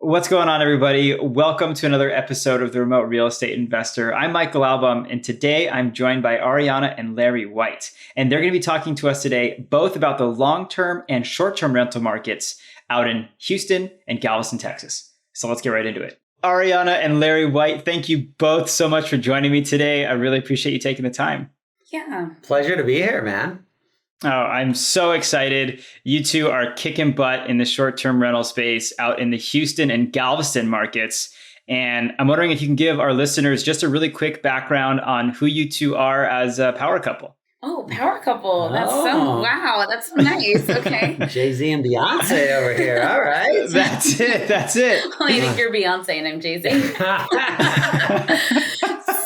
What's going on, everybody? Welcome to another episode of The Remote Real Estate Investor. I'm Michael Album, and today I'm joined by Ariana and Larry White. And they're going to be talking to us today both about the long-term and short-term rental markets out in Houston and Galveston, Texas. So let's get right into it. Ariana and Larry White, thank you both so much for joining me today. I really appreciate you taking the time. Yeah. Pleasure to be here, man. Oh, I'm so excited. You two are kicking butt in the short-term rental space out in the Houston and Galveston markets. And I'm wondering if you can give our listeners just a really quick background on who you two are as a power couple. Oh, power couple. Wow. That's so nice. Okay. Jay-Z and Beyonce over here. All right. That's it. Well, I think you're Beyonce and I'm Jay-Z.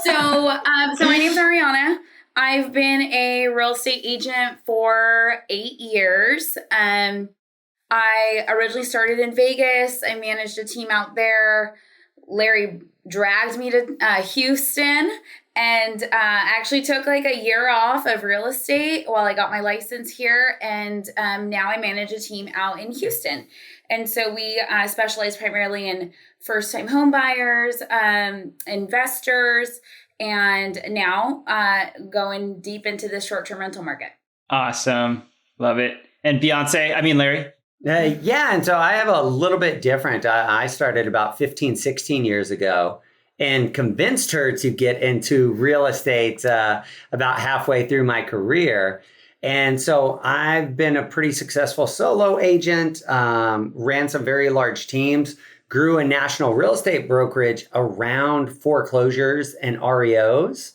So my name's Ariana. I've been a real estate agent for 8 years. I originally started in Vegas. I managed a team out there. Larry dragged me to Houston and actually took like a year off of real estate while I got my license here. And now I manage a team out in Houston. And so we specialize primarily in first-time home buyers, investors, and now going deep into the short-term rental market. Awesome. Love it. And Larry? Yeah. And so I have a little bit different. I started about 15, 16 years ago and convinced her to get into real estate about halfway through my career. And so I've been a pretty successful solo agent, ran some very large teams, grew a national real estate brokerage around foreclosures and REOs,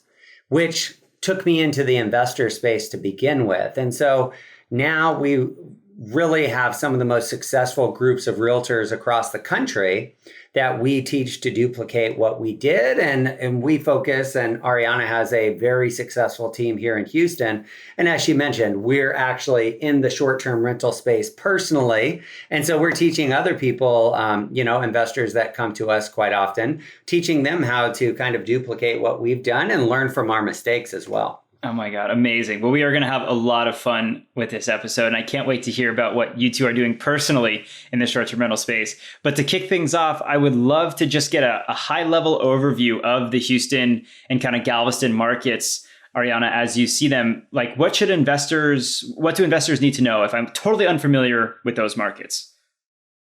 which took me into the investor space to begin with. And so now we really have some of the most successful groups of realtors across the country that we teach to duplicate what we did. And we focus, and Ariana has a very successful team here in Houston. And as she mentioned, we're actually in the short-term rental space personally. And so we're teaching other people, investors that come to us quite often, teaching them how to kind of duplicate what we've done and learn from our mistakes as well. Oh my God, amazing. Well, we are going to have a lot of fun with this episode, and I can't wait to hear about what you two are doing personally in the short-term rental space. But to kick things off, I would love to just get a high-level overview of the Houston and kind of Galveston markets, Ariana, as you see them. Like, what do investors need to know if I'm totally unfamiliar with those markets?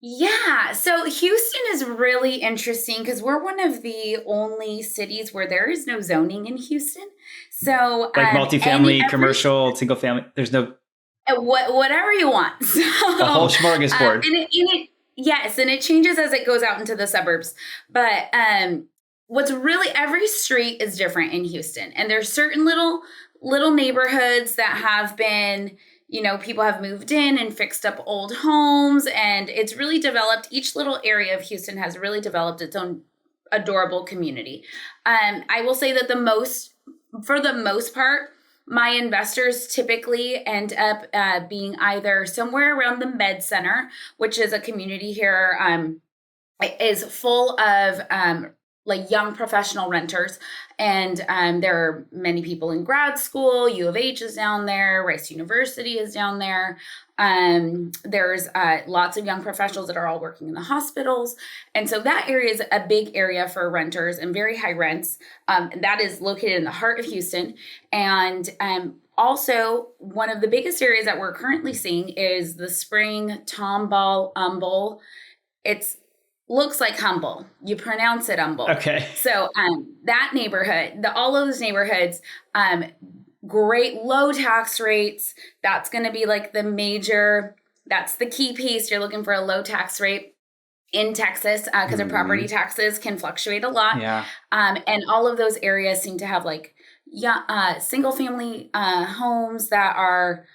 Yeah. So Houston is really interesting because we're one of the only cities where there is no zoning in Houston. So like multifamily, commercial, single family, there's no whatever you want. So, the whole smorgasbord. Yes, and it changes as it goes out into the suburbs. But what's really, every street is different in Houston, and there's certain little neighborhoods that have been, people have moved in and fixed up old homes, and it's really developed. Each little area of Houston has really developed its own adorable community. I will say that for the most part, my investors typically end up being either somewhere around the Med Center, which is a community here, is full of like young professional renters. And there are many people in grad school. U of H is down there. Rice University is down there. There's lots of young professionals that are all working in the hospitals. And so that area is a big area for renters and very high rents. That is located in the heart of Houston. And also, one of the biggest areas that we're currently seeing is the Spring, Tomball, Humble. Looks like Humble. You pronounce it Humble. Okay. So that neighborhood, all of those neighborhoods, great low tax rates. That's going to be like that's the key piece. You're looking for a low tax rate in Texas because their property taxes can fluctuate a lot. Yeah. And all of those areas seem to have like single family homes that are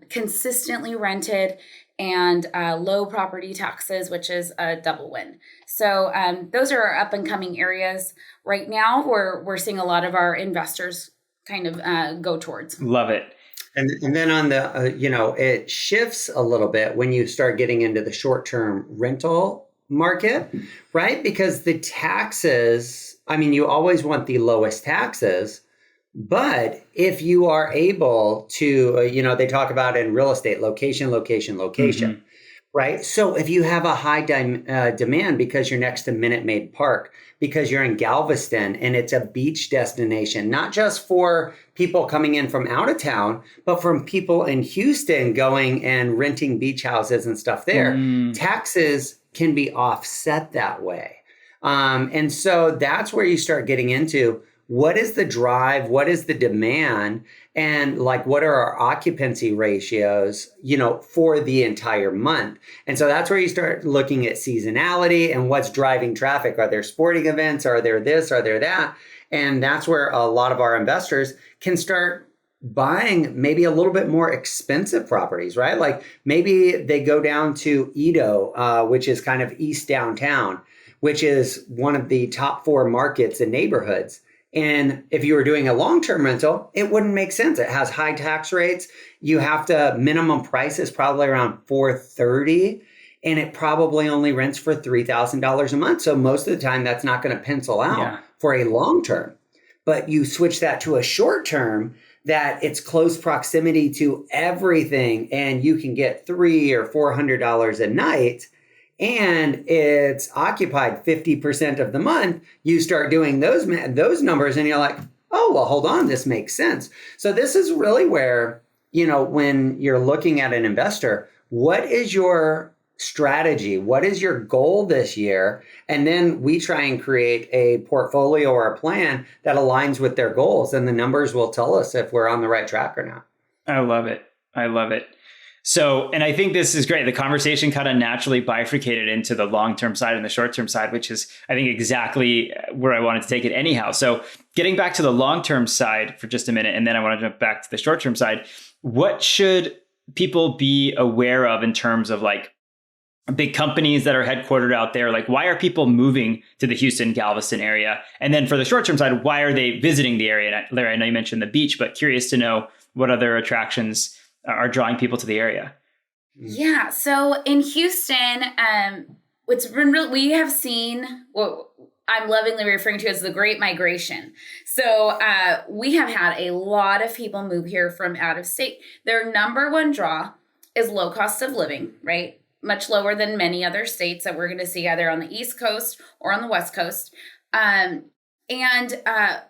consistently rented and low property taxes, which is a double win. So those are our up and coming areas right now. We're seeing a lot of our investors kind of go towards. Love it. And then on the, it shifts a little bit when you start getting into the short-term rental market, right? Because the taxes, you always want the lowest taxes. But if you are able to, they talk about in real estate, location. Mm-hmm. right? So if you have a high demand because you're next to Minute Maid Park, because you're in Galveston and it's a beach destination, not just for people coming in from out of town, but from people in Houston going and renting beach houses and stuff there, taxes can be offset that way. And so that's where you start getting into what is the drive, what is the demand, and like what are our occupancy ratios, for the entire month. And so that's where you start looking at seasonality and what's driving traffic. Are there sporting events? Are there this? Are there that? And that's where a lot of our investors can start buying maybe a little bit more expensive properties, right? Like maybe they go down to Edo, which is kind of east downtown, which is one of the top 4 markets and neighborhoods. And if you were doing a long-term rental, it wouldn't make sense. It has high tax rates. You have to, minimum price is probably around $430, and it probably only rents for $3,000 a month. So most of the time that's not going to pencil out for a long-term. But you switch that to a short-term that it's close proximity to everything, and you can get $300 or $400 a night, and it's occupied 50% of the month, you start doing those numbers and you're like, oh, well, hold on, this makes sense. So this is really where, when you're looking at an investor, what is your strategy? What is your goal this year? And then we try and create a portfolio or a plan that aligns with their goals. And the numbers will tell us if we're on the right track or not. I love it. So, and I think this is great. The conversation kind of naturally bifurcated into the long-term side and the short-term side, which is, I think, exactly where I wanted to take it anyhow. So getting back to the long-term side for just a minute, and then I want to jump back to the short-term side. What should people be aware of in terms of like big companies that are headquartered out there? Like, why are people moving to the Houston, Galveston area? And then for the short-term side, why are they visiting the area? And Larry, I know you mentioned the beach, but curious to know what other attractions are drawing people to the area. Yeah. So in Houston, what's been real, we have seen what I'm lovingly referring to as the Great Migration. So we have had a lot of people move here from out of state. Their number one draw is low cost of living, right? Much lower than many other states that we're going to see either on the East Coast or on the West Coast. And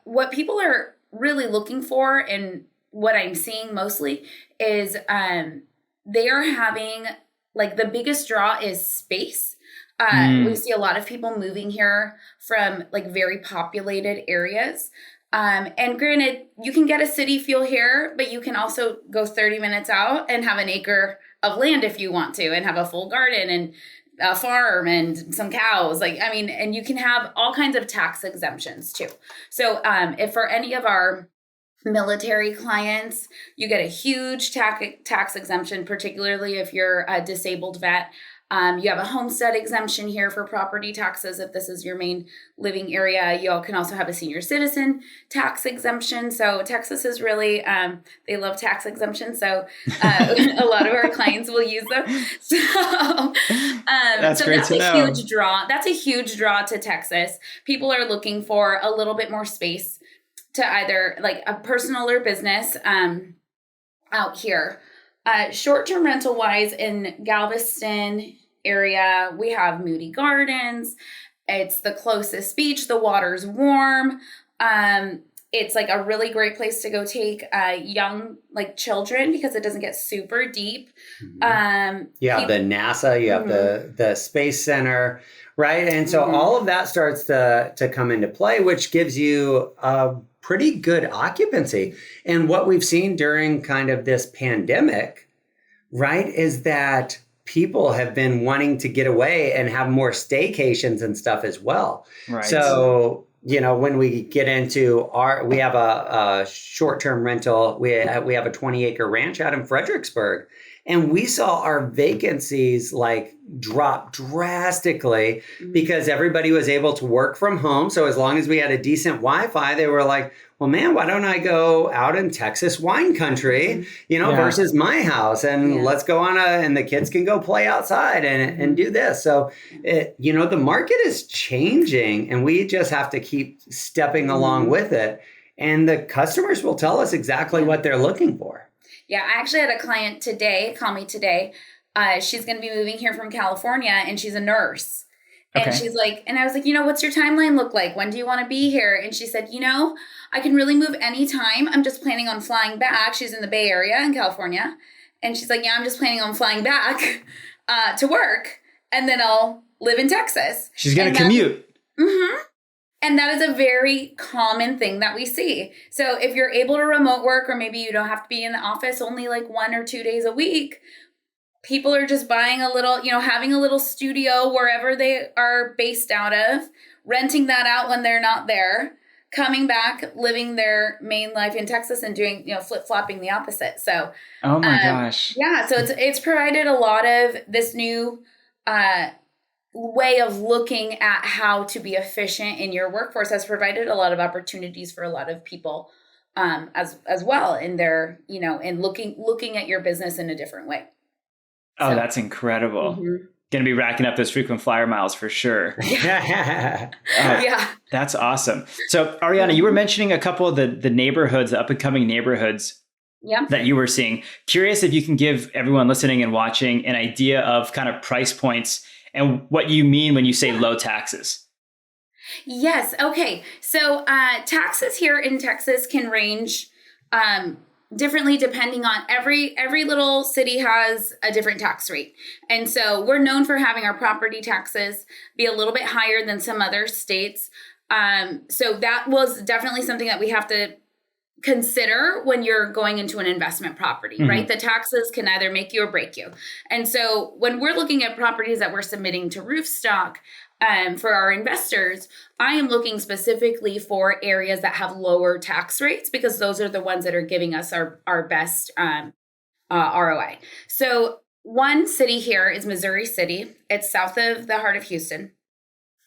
what people are really looking for, and what I'm seeing mostly, is they are having, like, the biggest draw is space. We see a lot of people moving here from like very populated areas. And granted, you can get a city feel here, but you can also go 30 minutes out and have an acre of land if you want to, and have a full garden and a farm and some cows. And you can have all kinds of tax exemptions too. So if for any of our military clients, you get a huge tax exemption, particularly if you're a disabled vet. You have a homestead exemption here for property taxes if this is your main living area. You all can also have a senior citizen tax exemption. So Texas is really, they love tax exemptions. So a lot of our clients will use them. That's a huge draw. That's a huge draw to Texas. People are looking for a little bit more space to either like a personal or business out here. Short-term rental wise in Galveston area, we have Moody Gardens. It's the closest beach. The water's warm. It's like a really great place to go take young children because it doesn't get super deep. You have the NASA, you have the Space Center, right? And so all of that starts to come into play, which gives you a pretty good occupancy. And what we've seen during kind of this pandemic, right, is that people have been wanting to get away and have more staycations and stuff as well. Right. So, when we get into we have a short-term rental, we have a 20-acre ranch out in Fredericksburg. And we saw our vacancies drop drastically because everybody was able to work from home. So as long as we had a decent Wi-Fi, they were like, well, man, why don't I go out in Texas wine country, versus my house, and let's go and the kids can go play outside and do this. So, the market is changing and we just have to keep stepping along with it. And the customers will tell us exactly what they're looking for. Yeah, I actually had a client call me today. She's going to be moving here from California, and she's a nurse. And Okay. she's like, and I was like, what's your timeline look like? When do you want to be here? And she said, I can really move anytime. I'm just planning on flying back. She's in the Bay Area in California. And she's like, yeah, I'm just planning on flying back to work. And then I'll live in Texas. She's going to commute. Mm-hmm. And that is a very common thing that we see. So if you're able to remote work, or maybe you don't have to be in the office only like 1 or 2 days a week, people are just buying a little, having a little studio wherever they are based out of, renting that out when they're not there, coming back, living their main life in Texas, and doing, flip-flopping the opposite. So, oh my gosh. Yeah. So it's provided a lot of this new way of looking at how to be efficient in your workforce, has provided a lot of opportunities for a lot of people as well in their, in looking at your business in a different way. Oh, that's incredible. Mm-hmm. Going to be racking up those frequent flyer miles for sure. Yeah. That's awesome. So Ariana, you were mentioning a couple of the neighborhoods, the up and coming neighborhoods that you were seeing. Curious if you can give everyone listening and watching an idea of kind of price points and what you mean when you say low taxes. Yes. Okay. So taxes here in Texas can range differently depending on every little city has a different tax rate. And so we're known for having our property taxes be a little bit higher than some other states. So that was definitely something that we have to consider when you're going into an investment property, right? The taxes can either make you or break you. And so when we're looking at properties that we're submitting to Roofstock, for our investors, I am looking specifically for areas that have lower tax rates, because those are the ones that are giving us our best ROI. So one city here is Missouri City. It's south of the heart of Houston.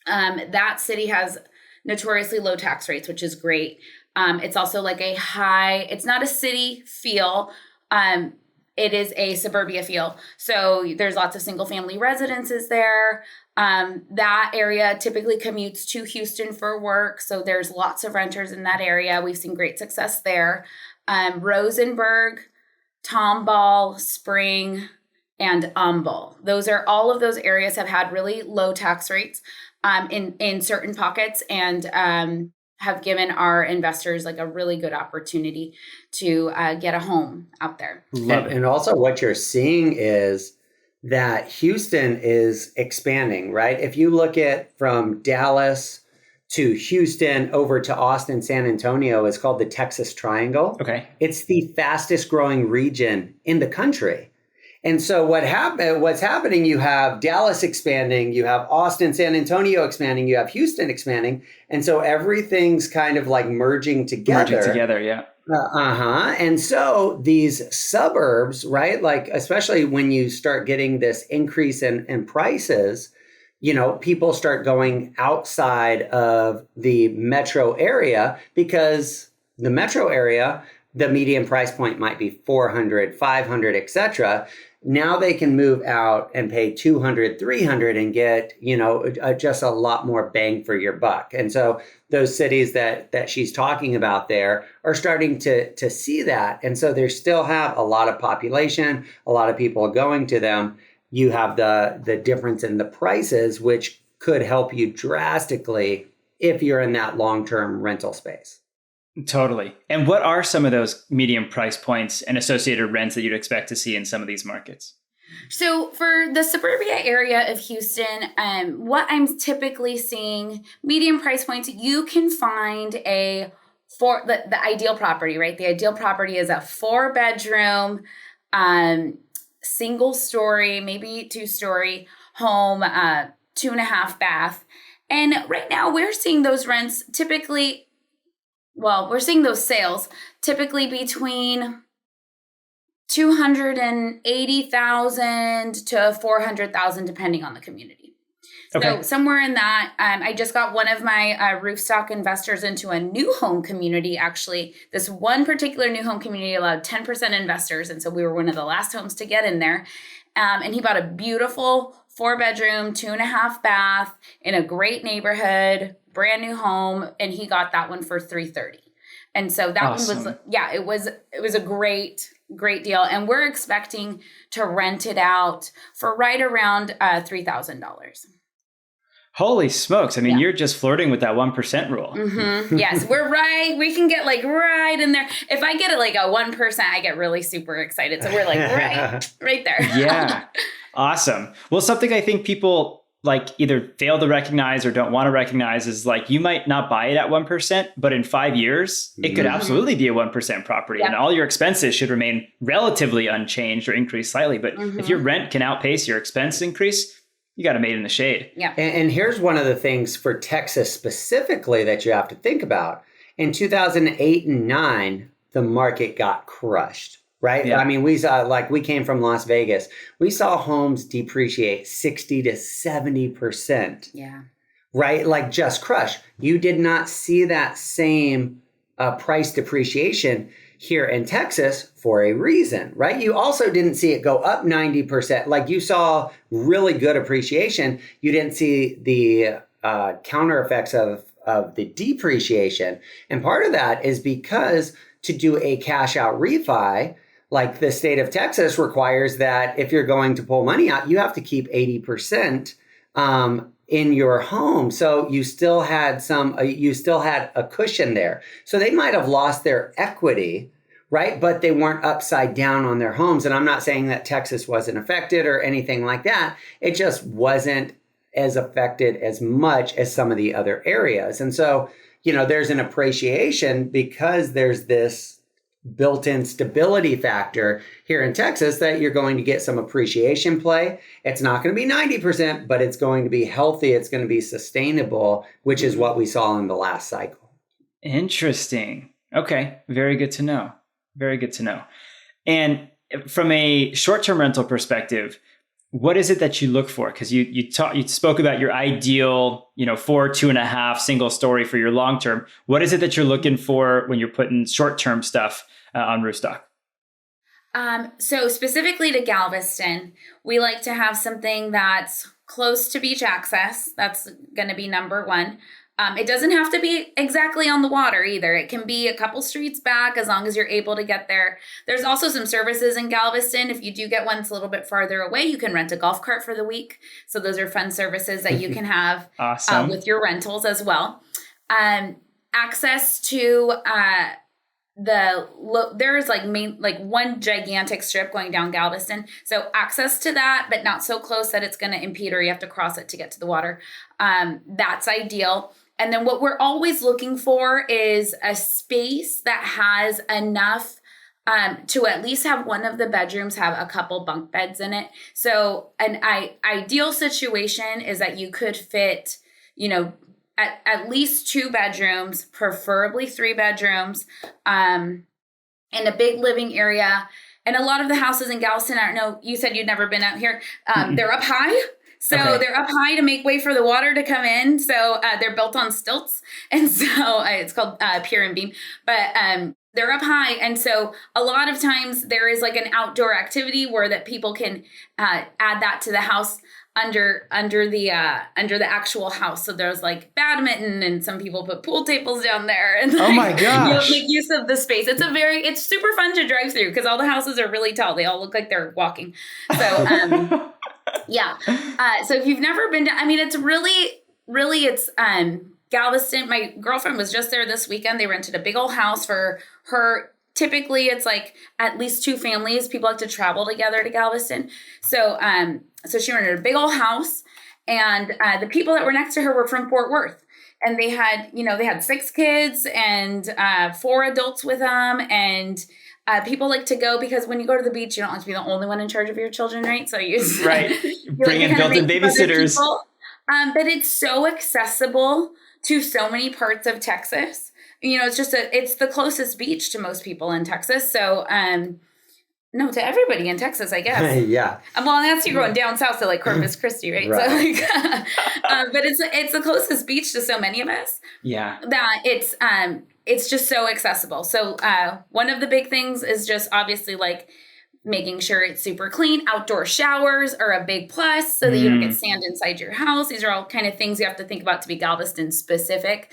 That city has notoriously low tax rates, which is great. It's also like it's not a city feel. It is a suburbia feel. So there's lots of single family residences there. That area typically commutes to Houston for work. So there's lots of renters in that area. We've seen great success there. Rosenberg, Tomball, Spring, and Humble. All of those areas have had really low tax rates in certain pockets, and have given our investors like a really good opportunity to get a home out there. And also what you're seeing is that Houston is expanding, right? If you look at from Dallas to Houston over to Austin, San Antonio, it's called the Texas Triangle. Okay. It's the fastest growing region in the country. And so what's happening, you have Dallas expanding, you have Austin, San Antonio expanding, you have Houston expanding. And so everything's kind of like merging together. Yeah. And so these suburbs, right? Like, especially when you start getting this increase in prices, people start going outside of the metro area, because the metro area, the median price point might be 400, 500, etc. Now they can move out and pay 200, 300 and get, just a lot more bang for your buck. And so those cities that she's talking about there are starting to see that. And so they still have a lot of population, a lot of people going to them. You have the difference in the prices, which could help you drastically if you're in that long-term rental space. Totally. And what are some of those medium price points and associated rents that you'd expect to see in some of these markets? So for the suburbia area of Houston, what I'm typically seeing, medium price points, you can find for the ideal property, right? The ideal property is a 4-bedroom, single story, maybe 2-story home, 2.5 bath. And right now we're seeing those rents we're seeing those sales typically between $280,000 to $400,000, depending on the community. Okay. So somewhere in that, I just got one of my Roofstock investors into a new home community. Actually, this one particular new home community allowed 10% investors. And so we were one of the last homes to get in there. And he bought a beautiful 4-bedroom, 2.5 bath in a great neighborhood, brand new home. And he got that one for $330,000. And so that Awesome. one was, it was a great deal. And we're expecting to rent it out for right around $3,000. Holy smokes. I mean, you're just flirting with that 1% rule. Mm-hmm. Yes, we're right. We can get like right in there. If I get it like a 1%, I get really super excited. So we're like right there. Yeah. Awesome. Well, something I think people like either fail to recognize or don't want to recognize is like, you might not buy it at 1%, but in 5 years, it could absolutely be a 1% property and all your expenses should remain relatively unchanged or increase slightly. But if your rent can outpace your expense increase, you got a made in the shade. Yeah. And here's one of the things for Texas specifically that you have to think about. In 2008 and 9, the market got crushed, right? Yeah. I mean, we saw, like, we came from Las Vegas. We saw homes depreciate 60 to 70%. Yeah. Right? Like just crush. You did not see that same price depreciation here in Texas for a reason, right? You also didn't see it go up 90%. Like you saw really good appreciation. You didn't see the counter effects of the depreciation. And part of that is because to do a cash out refi, like the state of Texas requires that if you're going to pull money out, you have to keep 80% in your home. So you still had a cushion there. So they might have lost their equity, right? But they weren't upside down on their homes. And I'm not saying that Texas wasn't affected or anything like that. It just wasn't as affected as much as some of the other areas. And so, there's an appreciation because there's this built-in stability factor here in Texas that you're going to get some appreciation play. It's not going to be 90%, but it's going to be healthy. It's going to be sustainable, which is what we saw in the last cycle. Interesting. Okay. Very good to know. Very good to know. And from a short-term rental perspective, what is it that you look for? Because you spoke about your ideal, 4, 2.5 single story for your long term. What is it that you're looking for when you're putting short-term stuff on Roofstock? So specifically to Galveston, we like to have something that's close to beach access. That's going to be number one. It doesn't have to be exactly on the water either. It can be a couple streets back as long as you're able to get there. There's also some services in Galveston. If you do get one that's a little bit farther away, you can rent a golf cart for the week. So those are fun services that you can have Awesome. With your rentals as well. Access to there's like one gigantic strip going down Galveston. So access to that, but not so close that it's going to impede or you have to cross it to get to the water. That's ideal. And then what we're always looking for is a space that has enough to at least have one of the bedrooms have a couple bunk beds in it. So an ideal situation is that you could fit, at least 2 bedrooms, preferably 3 bedrooms, in a big living area. And a lot of the houses in Galveston, I don't know, you said you'd never been out here. They're up high. So they're up high to make way for the water to come in. So they're built on stilts. And so it's called pier and beam. But they're up high. And so a lot of times there is like an outdoor activity where that people can add that to the house under the actual house. So there's like badminton and some people put pool tables down there. And oh my gosh. Make use of the space. It's super fun to drive through because all the houses are really tall. They all look like they're walking. So yeah. So if you've never been to, it's really, it's Galveston. My girlfriend was just there this weekend. They rented a big old house for her. Typically it's like at least 2 families. People like to travel together to Galveston. So, so she rented a big old house and the people that were next to her were from Fort Worth. And they had 6 kids and 4 adults with them. And people like to go because when you go to the beach, you don't like to be the only one in charge of your children, right? So you bring in built-in babysitters. But it's so accessible to so many parts of Texas. It's the closest beach to most people in Texas. So, no, to everybody in Texas, I guess. Yeah. Well, that's you going down south to like Corpus Christi, right? Right. So but it's the closest beach to so many of us. Yeah. That it's just so accessible. So one of the big things is just obviously like making sure it's super clean. Outdoor showers are a big plus so that you don't get sand inside your house. These are all kind of things you have to think about to be Galveston specific.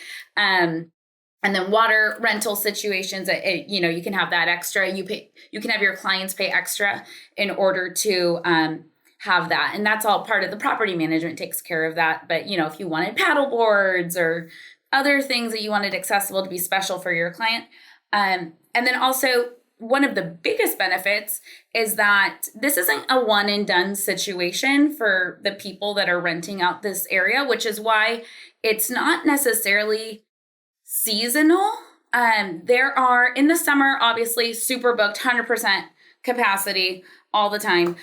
And then water rental situations, you can have that extra. You can have your clients pay extra in order to have that. And that's all part of the property management takes care of that. But, if you wanted paddle boards or other things that you wanted accessible to be special for your client. And then also one of the biggest benefits is that this isn't a one and done situation for the people that are renting out this area, which is why it's not necessarily seasonal. There are in the summer, obviously super booked, 100% capacity all the time.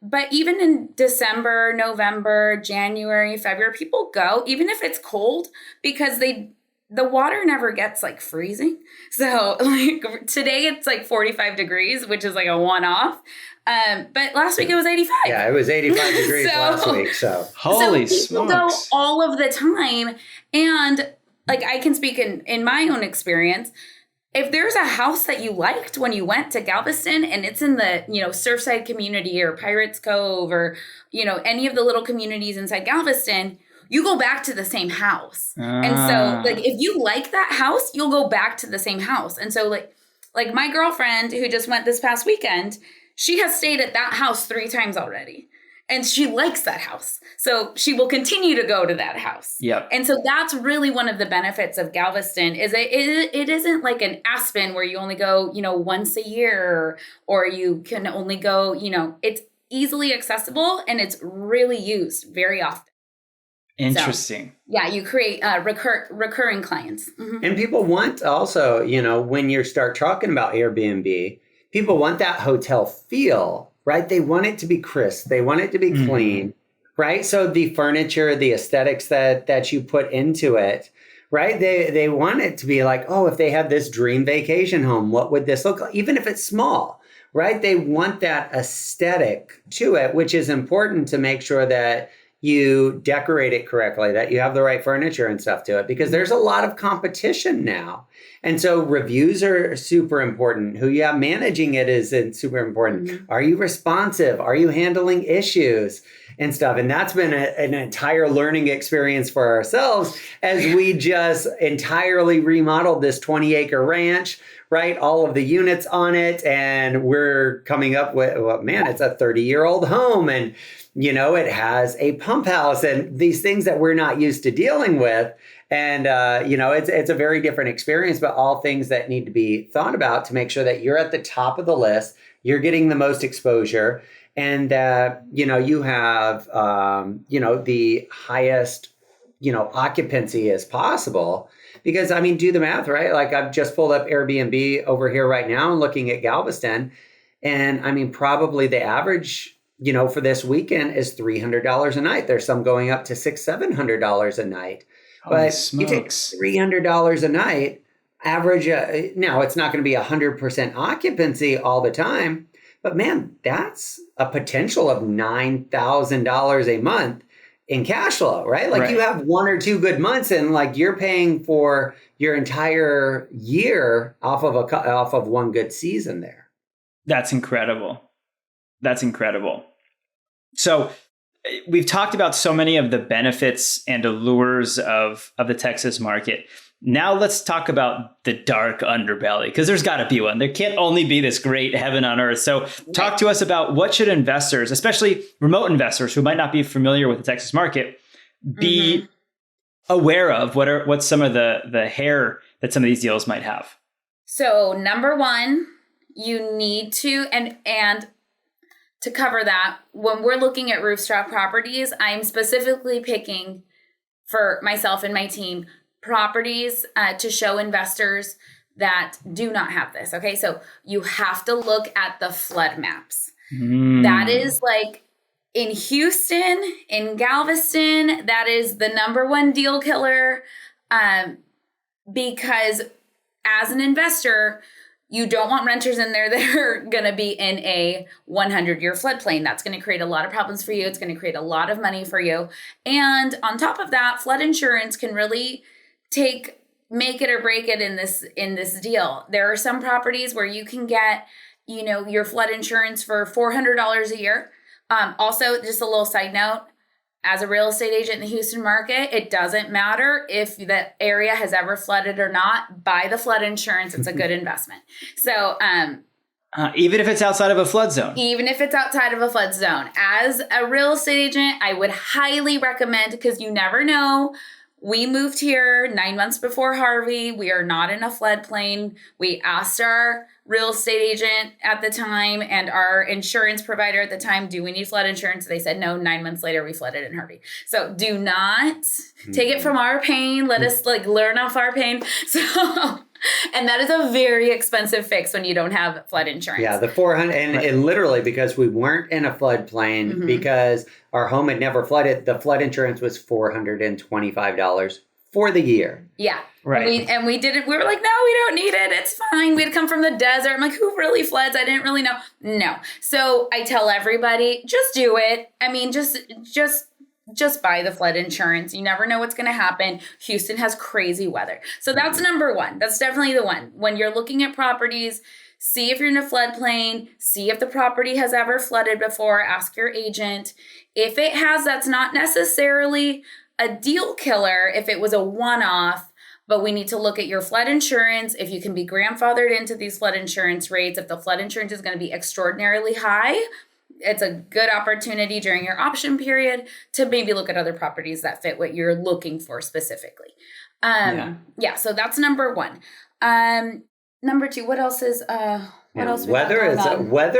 But even in December, November, January, February, people go, even if it's cold, because the water never gets like freezing. So like today it's like 45 degrees, which is like a one-off. But last week it was 85. Yeah, it was 85 degrees last week. So holy people smokes. go all of the time. And like I can speak in my own experience. If there's a house that you liked when you went to Galveston and it's in the, Surfside community or Pirates Cove or, any of the little communities inside Galveston, you go back to the same house. And so like, if you like that house, you'll go back to the same house. And so like my girlfriend who just went this past weekend, she has stayed at that house 3 times already. And she likes that house. So she will continue to go to that house. Yep. And so that's really one of the benefits of Galveston is it isn't like an Aspen where you only go, once a year or you can only go, it's easily accessible and it's really used very often. Interesting. So, yeah, you create recurring clients. Mm-hmm. And people want also, when you start talking about Airbnb, people want that hotel feel. Right? They want it to be crisp. They want it to be clean, right? So the furniture, the aesthetics that you put into it, right? They want it to be like, oh, if they had this dream vacation home, what would this look like? Even if it's small, right? They want that aesthetic to it, which is important to make sure that you decorate it correctly, that you have the right furniture and stuff to it, because there's a lot of competition now. And so reviews are super important. Who you have managing it is super important. Mm-hmm. Are you responsive? Are you handling issues and stuff? And that's been an entire learning experience for ourselves as we just entirely remodeled this 20-acre ranch, right? All of the units on it. And we're coming up with, it's a 30-year-old home. And it has a pump house and these things that we're not used to dealing with. And, it's a very different experience, but all things that need to be thought about to make sure that you're at the top of the list, you're getting the most exposure, and that, you have, the highest, occupancy as possible. Because, do the math, right? Like I've just pulled up Airbnb over here right now and looking at Galveston. And probably the average for this weekend is $300 a night. There's some going up to $600-700 a night. But you take $300 a night, average. Now it's not going to be 100% occupancy all the time, but man, that's a potential of $9,000 a month in cash flow, right? Like you have 1 or 2 good months, and like you're paying for your entire year off of one good season there. That's incredible. So we've talked about so many of the benefits and allures of the Texas market. Now let's talk about the dark underbelly, because there's got to be one. There can't only be this great heaven on earth. So talk to us about what should investors, especially remote investors who might not be familiar with the Texas market, be aware of. What's some of the hair that some of these deals might have? So number one, you need to, and to cover that, when we're looking at Roofstock properties, I'm specifically picking for myself and my team properties to show investors that do not have this. Okay, so you have to look at the flood maps. That is like in Houston, in Galveston, that is the number one deal killer, because as an investor, you don't want renters in there that are going to be in a 100-year floodplain. That's going to create a lot of problems for you. It's going to create a lot of money for you. And on top of that, flood insurance can really make it or break it in this deal. There are some properties where you can get, your flood insurance for $400 a year. Also, just a little side note, as a real estate agent in the Houston market, it doesn't matter if the area has ever flooded or not. Buy the flood insurance. It's a good investment. So, even if it's outside of a flood zone. even if it's outside of a flood zone, as a real estate agent, I would highly recommend, because you never know. We moved here 9 months before Harvey. We are not in a floodplain. We asked our real estate agent at the time and our insurance provider at the time, do we need flood insurance? They said no. 9 months later, we flooded in Harvey. So do not take it from our pain. Let us learn off our pain. So, and that is a very expensive fix when you don't have flood insurance. Yeah, the 400, and literally because we weren't in a floodplain, because our home had never flooded, the flood insurance was $425 for the year. Yeah. Right. And we did it. We were like, no, we don't need it. It's fine. We'd come from the desert. I'm like, who really floods? I didn't really know. No. So I tell everybody, just do it. I mean, just buy the flood insurance. You never know what's going to happen. Houston has crazy weather. So that's number one. That's definitely the one. When you're looking at properties, see if you're in a floodplain, see if the property has ever flooded before, ask your agent. If it has, that's not necessarily a deal killer if it was a one-off, but we need to look at your flood insurance. If you can be grandfathered into these flood insurance rates, if the flood insurance is going to be extraordinarily high, it's a good opportunity during your option period to maybe look at other properties that fit what you're looking for specifically. So that's number one. Number two, what else is weather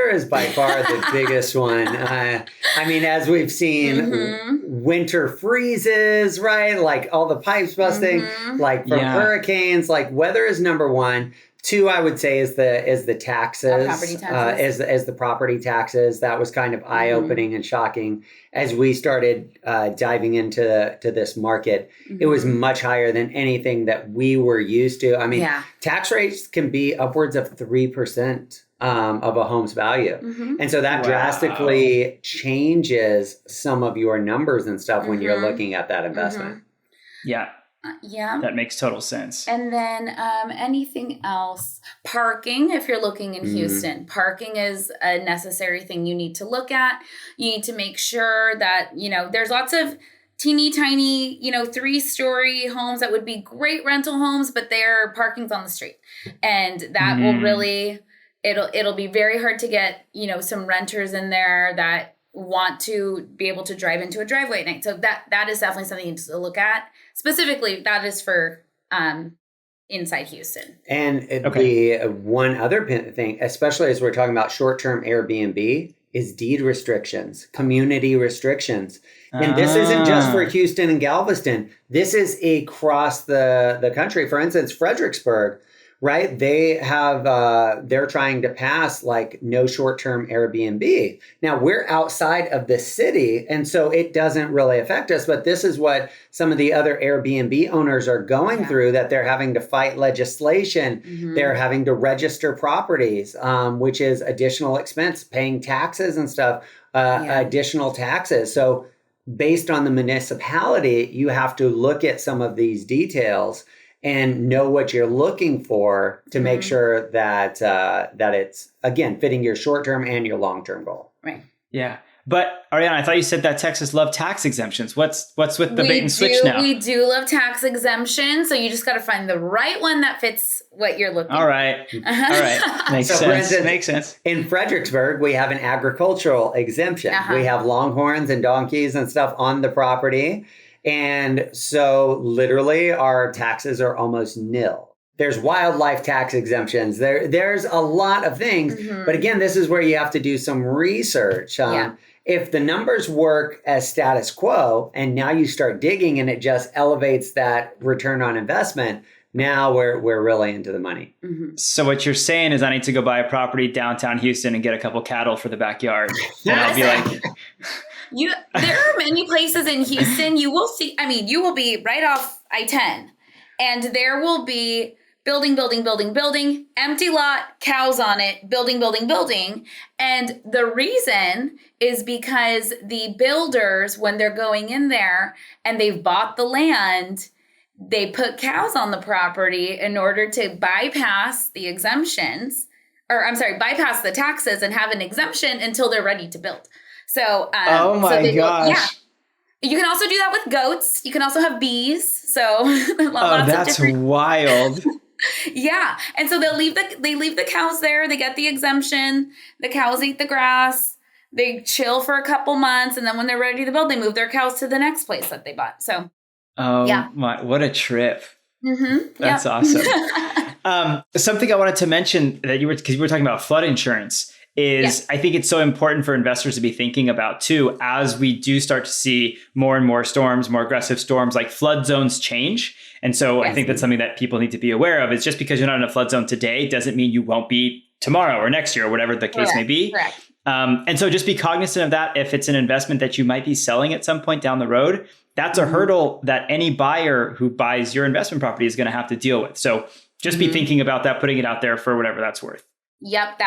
is by far the biggest one. I mean, as we've seen, winter freezes, right? Like all the pipes busting, like from hurricanes. Like weather is number one. Two, I would say, is the taxes, property taxes. As the property taxes. That was kind of eye-opening and shocking as we started diving into this market. It was much higher than anything that we were used to. I mean, tax rates can be upwards of 3% of a home's value. And so that drastically changes some of your numbers and stuff when you're looking at that investment. Yeah. That makes total sense. And then anything else? Parking, if you're looking in Houston, parking is a necessary thing you need to look at. You need to make sure that, there's lots of teeny tiny, 3-story homes that would be great rental homes, but their parking's on the street. And that will really, it'll be very hard to get, some renters in there that want to be able to drive into a driveway at night. So that is definitely something you need to look at. Specifically, that is for inside Houston. And the one other thing, especially as we're talking about short-term Airbnb, is deed restrictions, community restrictions. And this isn't just for Houston and Galveston. This is across the country. For instance, Fredericksburg, right? They have, they're trying to pass like no short-term Airbnb. Now we're outside of the city, and so it doesn't really affect us, but this is what some of the other Airbnb owners are going through, that they're having to fight legislation. They're having to register properties, which is additional expense, paying taxes and stuff, additional taxes. So based on the municipality, you have to look at some of these details and know what you're looking for to make sure that that it's, again, fitting your short-term and your long-term goal. Right. Yeah. But Ariana, I thought you said that Texas loved tax exemptions. What's with the bait and switch now? We do love tax exemptions. So you just got to find the right one that fits what you're looking for. All right. Makes sense. For instance, makes sense. In Fredericksburg, we have an agricultural exemption. We have longhorns and donkeys and stuff on the property. And so literally our taxes are almost nil. There's wildlife tax exemptions. There's a lot of things. But again, this is where you have to do some research. If the numbers work as status quo and now you start digging and it just elevates that return on investment, now we're really into the money. So what you're saying is I need to go buy a property downtown Houston and get a couple cattle for the backyard. And I'll be like... There are many places in Houston you will see. I mean, you will be right off I-10 and there will be building, empty lot, cows on it, building. And the reason is because the builders, when they're going in there and they've bought the land, they put cows on the property in order to bypass the exemptions, bypass the taxes and have an exemption until they're ready to build. So, oh my gosh. You can also do that with goats. You can also have bees. So Oh, that's wild. Yeah. And so they leave the cows there. They get the exemption. The cows eat the grass. They chill for a couple months. And then when they're ready to build, they move their cows to the next place that they bought. So, oh my, what a trip. Mm-hmm. That's awesome. Something I wanted to mention that because you were talking about flood insurance is I think it's so important for investors to be thinking about too, as we do start to see more and more storms, more aggressive storms, like flood zones change. And so I think that's something that people need to be aware of. It's just because you're not in a flood zone today doesn't mean you won't be tomorrow or next year or whatever the case may be. Correct. And so just be cognizant of that. If it's an investment that you might be selling at some point down the road, that's a hurdle that any buyer who buys your investment property is going to have to deal with. So just be thinking about that, putting it out there for whatever that's worth. Yep,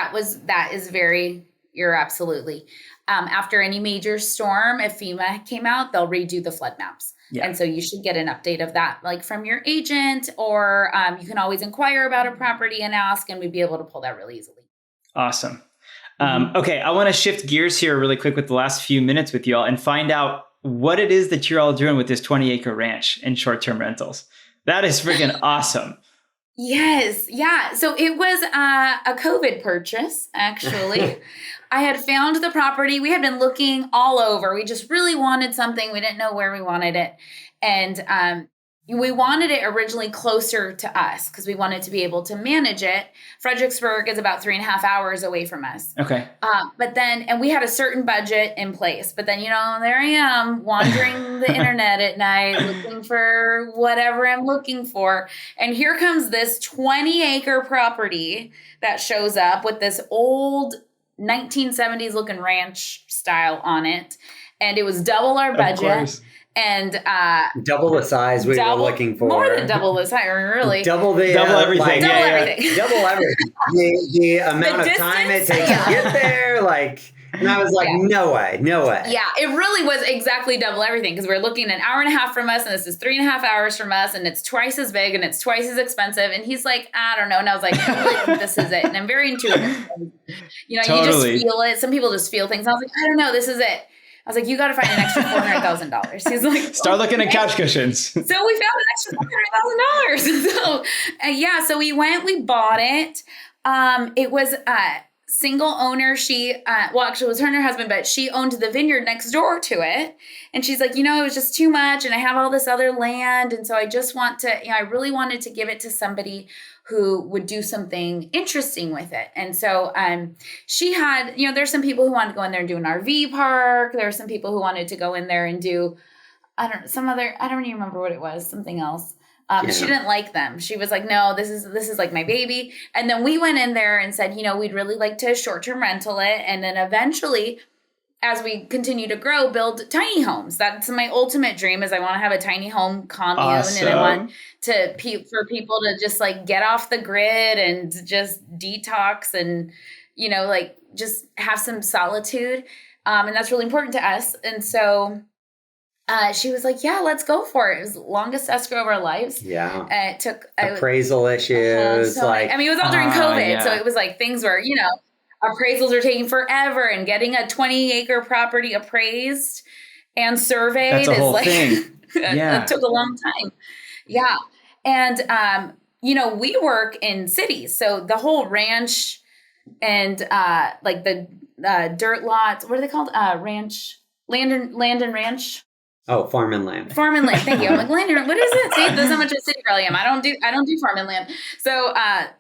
you're absolutely. After any major storm, if FEMA came out, they'll redo the flood maps. Yeah. And so you should get an update of that, like from your agent, or you can always inquire about a property and ask, and we'd be able to pull that really easily. Awesome. Okay, I want to shift gears here really quick with the last few minutes with you all and find out what it is that you're all doing with this 20-acre ranch and short-term rentals. That is freaking awesome. Yes. Yeah. So it was a COVID purchase, actually. I had found the property. We had been looking all over. We just really wanted something. We didn't know where we wanted it. And we wanted it originally closer to us because we wanted to be able to manage it. Fredericksburg is about 3.5 hours away from us. Okay. But then, and we had a certain budget in place, but then, there I am wandering the internet at night, looking for whatever I'm looking for. And here comes this 20-acre property that shows up with this old 1970s looking ranch style on it. And it was double our budget. And double the size we were looking for. More than double the size, really. Double everything. Everything. Double everything. the amount of time it takes to get there, and I was like, no way. Yeah, it really was exactly double everything because we're looking an hour and a half from us, and this is 3.5 hours from us, and it's twice as big and it's twice as expensive. And he's like, I don't know. And I was like, this is it. And I'm very intuitive. You just feel it. Some people just feel things. I was like, I don't know, this is it. I was like, you got to find an extra $400,000. He's like, start looking at couch cushions. So we found an extra $400,000. So we went, we bought it. It was single owner. She, actually it was her and her husband, but she owned the vineyard next door to it. And she's like, it was just too much. And I have all this other land. And so I just want to, I really wanted to give it to somebody who would do something interesting with it. And so she had, there's some people who wanted to go in there and do an RV park. There were some people who wanted to go in there and do, I don't even remember what it was, something else. She didn't like them. She was like, no, this is like my baby. And then we went in there and said, we'd really like to short-term rental it. And then eventually, as we continue to grow, build tiny homes. That's my ultimate dream is I want to have a tiny home commune. Awesome. And I want for people to just get off the grid and just detox and, just have some solitude. And that's really important to us. And so she was like, yeah, let's go for it. It was the longest escrow of our lives. Yeah. It took appraisal issues. It was all during COVID. Yeah. So it was like things were, appraisals are taking forever, and getting a 20-acre property appraised and surveyed That's a whole thing. Yeah. It took a long time. Yeah. And, we work in cities. So the whole ranch and the dirt lots, what are they called? Ranch, land and ranch. Oh, farm and land. Farm and land. Thank you. I'm like, land and what is it? See, that's how much of a city girl I am. I don't do farm and land. So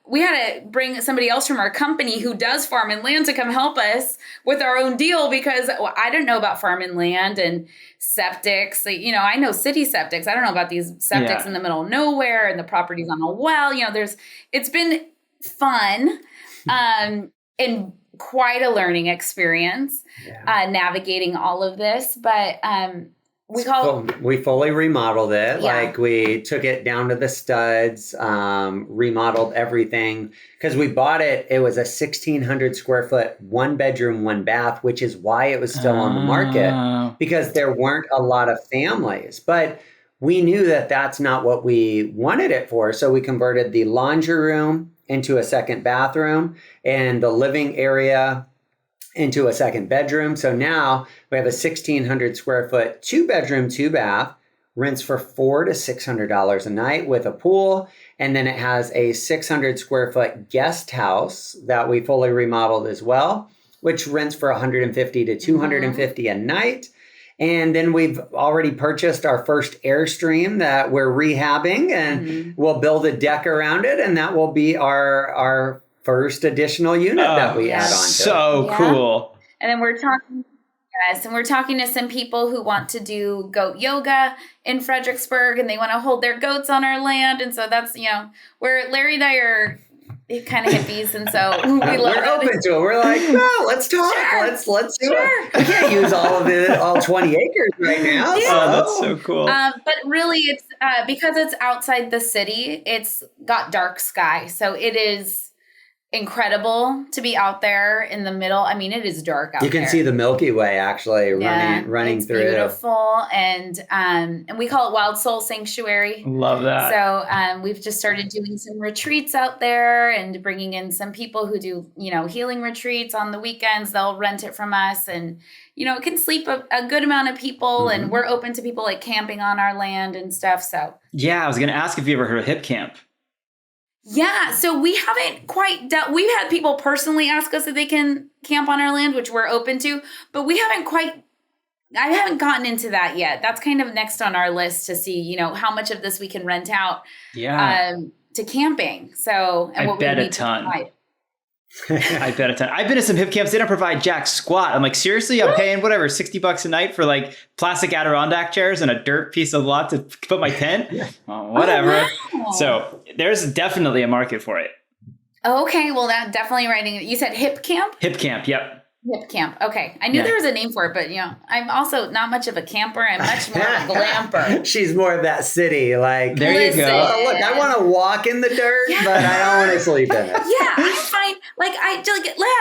we had to bring somebody else from our company who does farm and land to come help us with our own deal because I didn't know about farm and land and septics. I know city septics. I don't know about these septics in the middle of nowhere and the properties on a well. It's been fun and quite a learning experience navigating all of this. But we fully remodeled it. Yeah. We took it down to the studs, remodeled everything because we bought it. It was a 1,600 square foot, 1 bedroom, 1 bath, which is why it was still on the market because there weren't a lot of families, but we knew that that's not what we wanted it for. So we converted the laundry room into a second bathroom and the living area into a second bedroom. So now we have a 1,600 square foot, 2-bedroom, 2-bath, rents for $400 to $600 a night with a pool. And then it has a 600 square foot guest house that we fully remodeled as well, which rents for $150 to $250 a night. And then we've already purchased our first Airstream that we're rehabbing, and we'll build a deck around it. And that will be our first additional unit that we add on to. So cool. And then we're talking to some people who want to do goat yoga in Fredericksburg, and they want to hold their goats on our land. And so that's, where Larry and I are kind of hippies, and so we're open to it. We're like, no, let's talk. Sure. Let's do it. We can't use all 20 acres right now. Yeah. Oh, that's so cool. But really, it's because it's outside the city. It's got dark sky, so it is incredible to be out there in the middle. I mean, it is dark out there. You can see the Milky Way actually running it's through. Beautiful, and we call it Wild Soul Sanctuary. Love that. So we've just started doing some retreats out there and bringing in some people who do healing retreats on the weekends. They'll rent it from us, and it can sleep a good amount of people, and we're open to people like camping on our land and stuff. So yeah, I was going to ask if you ever heard of Hip Camp. Yeah, so we haven't quite we've had people personally ask us if they can camp on our land, which we're open to, but I haven't gotten into that yet. That's kind of next on our list to see, how much of this we can rent out to camping. So, and I bet a ton. I bet a ton. I've been to some hip camps. They don't provide jack squat. I'm like, seriously, I'm paying whatever, $60 a night for like plastic Adirondack chairs and a dirt piece of lot to put my tent. Whatever. Oh, wow. So there's definitely a market for it. Okay. Well, that definitely writing. You said hip camp? Hip camp. Yep. Hip camp. Okay. I knew there was a name for it, but I'm also not much of a camper. I'm much more of a glamper. She's more of that city. Like, there you go. Oh, look, I want to walk in the dirt, but I don't want to sleep in it. Yeah, I'm fine. Like,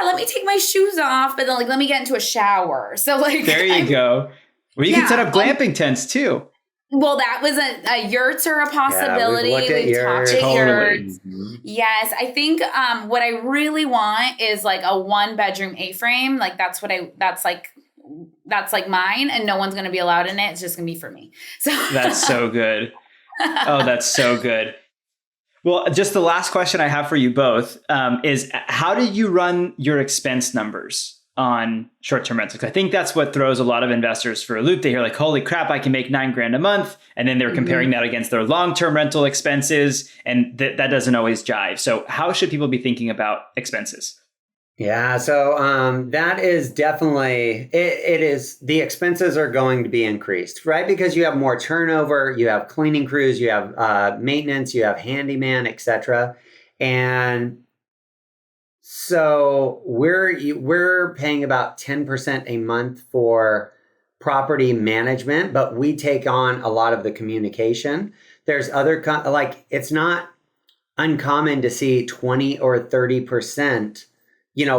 let me take my shoes off, but then let me get into a shower. So there you go. Well, you can set up glamping tents too. Well, that was a yurts are a possibility. Yeah, we've talked at yurts. Yes, I think what I really want is like a 1-bedroom A-frame. Like that's like mine, and no one's going to be allowed in it. It's just going to be for me. So that's so good. Oh, that's so good. Well, just the last question I have for you both is how do you run your expense numbers on short-term rentals? I think that's what throws a lot of investors for a loop. They hear like, holy crap, I can make $9,000 a month. And then they're comparing that against their long-term rental expenses. And that doesn't always jive. So how should people be thinking about expenses? Yeah, so that is definitely, it is, the expenses are going to be increased, right? Because you have more turnover, you have cleaning crews, you have maintenance, you have handyman, etc. And so we're paying about 10% a month for property management, but we take on a lot of the communication. There's other, it's not uncommon to see 20 or 30%,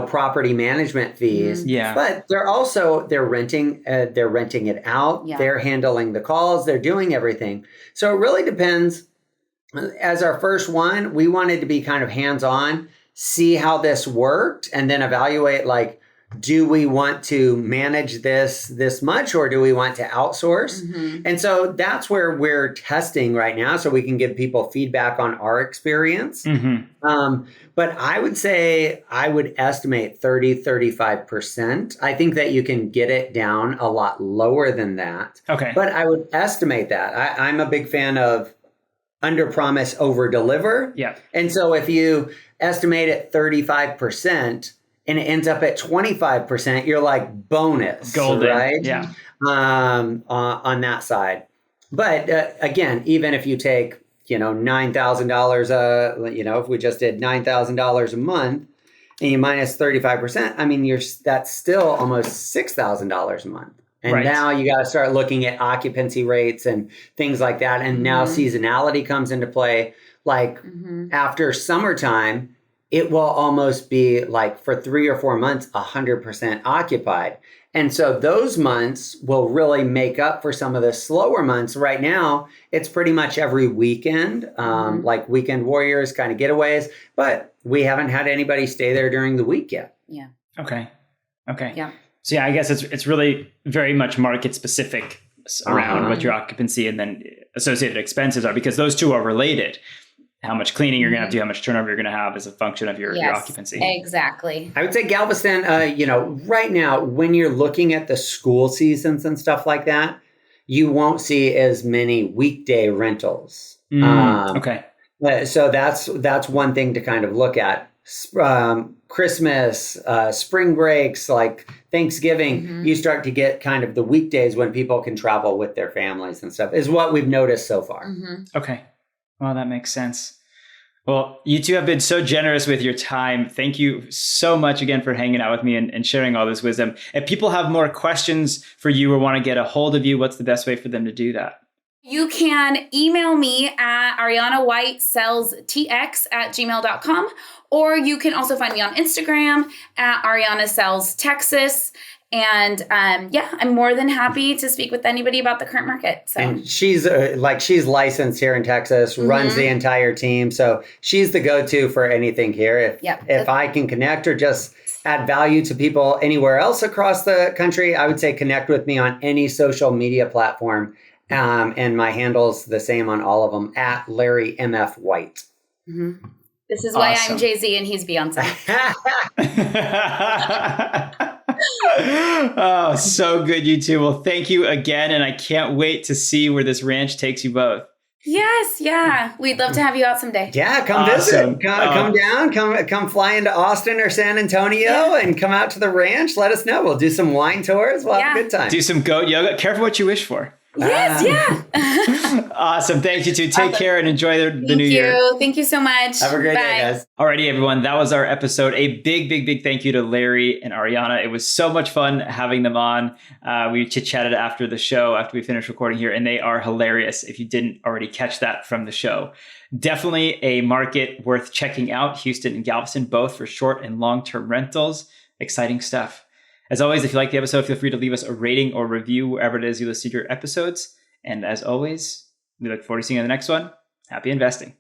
property management fees. Yeah. But they're renting it out. Yeah. They're handling the calls. They're doing everything. So it really depends. As our first one, we wanted to be kind of hands-on, see how this worked, and then evaluate, like, do we want to manage this much, or do we want to outsource? And so that's where we're testing right now, so we can give people feedback on our experience. But I would say I would estimate 35%. I think that you can get it down a lot lower than that. Okay. But I would estimate that. I'm a big fan of under promise, over deliver. Yeah. And so if you estimate it 35% and it ends up at 25%, you're like bonus. Golden. Right? Yeah. On that side. But again, even if you take, $9,000, if we just did $9,000 a month and you minus 35%, I mean, that's still almost $6,000 a month. And now you got to start looking at occupancy rates and things like that. And now seasonality comes into play. Like after summertime, it will almost be like for 3 or 4 months, 100% occupied. And so those months will really make up for some of the slower months. Right now, it's pretty much every weekend, like weekend warriors, kind of getaways. But we haven't had anybody stay there during the week yet. Yeah. Okay. Okay. Yeah. So yeah, I guess it's really very much market specific around what your occupancy and then associated expenses are, because those two are related. How much cleaning you're going to have to do, how much turnover you're going to have is a function of your occupancy. Exactly. I would say Galveston, right now, when you're looking at the school seasons and stuff like that, you won't see as many weekday rentals. Okay. So that's one thing to kind of look at. Christmas, spring breaks, like Thanksgiving, you start to get kind of the weekdays when people can travel with their families and stuff, is what we've noticed so far. Okay. Well, that makes sense. Well, you two have been so generous with your time. Thank you so much again for hanging out with me and sharing all this wisdom. If people have more questions for you or want to get a hold of you, what's the best way for them to do that? You can email me at arianawhitesellstx@gmail.com, or you can also find me on Instagram at arianawhitesellstx. And I'm more than happy to speak with anybody about the current market. So. And she's licensed here in Texas, runs the entire team. So she's the go-to for anything here. If I can connect or just add value to people anywhere else across the country, I would say connect with me on any social media platform. And my handle's the same on all of them, at Larry MF White. This is why I'm Jay-Z and he's Beyonce. Oh, so good, you two. Well, thank you again. And I can't wait to see where this ranch takes you both. Yes. Yeah. We'd love to have you out someday. Yeah. Come visit. Come down. Come fly into Austin or San Antonio and come out to the ranch. Let us know. We'll do some wine tours. We'll have a good time. Do some goat yoga. Careful what you wish for. Yes, Awesome. Thank you two. Take care and enjoy the new year. Thank you so much. Have a great day, guys. Alrighty, everyone. That was our episode. A big thank you to Larry and Ariana. It was so much fun having them on. We chit-chatted after the show, after we finished recording here, and they are hilarious if you didn't already catch that from the show. Definitely a market worth checking out. Houston and Galveston, both for short and long-term rentals. Exciting stuff. As always, if you like the episode, feel free to leave us a rating or review wherever it is you listen to your episodes. And as always, we look forward to seeing you in the next one. Happy investing.